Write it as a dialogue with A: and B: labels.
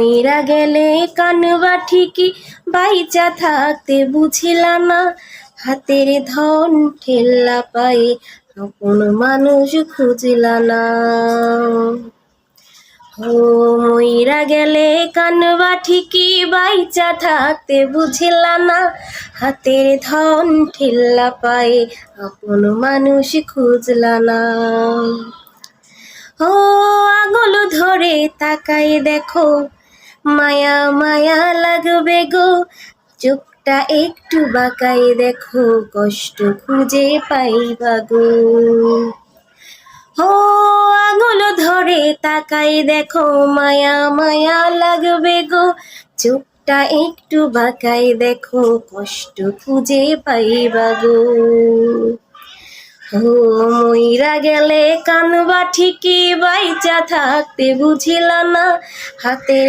A: মইরা গেলে কানবা ঠিকই বাইচা থাকতে বুঝিলা না, হাতের ধন ঠেল্লা পায়ে আপন মানুষ খুঁজিলা না। ও মইরা গেলে কানবা ঠিকই বাইচা থাকতে বুঝিলা না, হাতের ধন ঠেল্লা পায়ে আপন মানুষ খুঁজলা না। ও আঙুল ধরে তাকাই দেখো, মায়া মায়া লাগবে গো, চোখটা একটু বাঁকাই দেখো, কষ্ট খুঁজে পাইবা গো। ও আঙুল ধরে তাকাই দেখো, মায়া মায়া লাগবে গো, চোখটা একটু বাঁকাই দেখো, কষ্ট খুঁজে পাইবা গো। ও মইরা গেলে কানবা ঠিকই বাইচা থাকতে বুঝিলা না, হাতে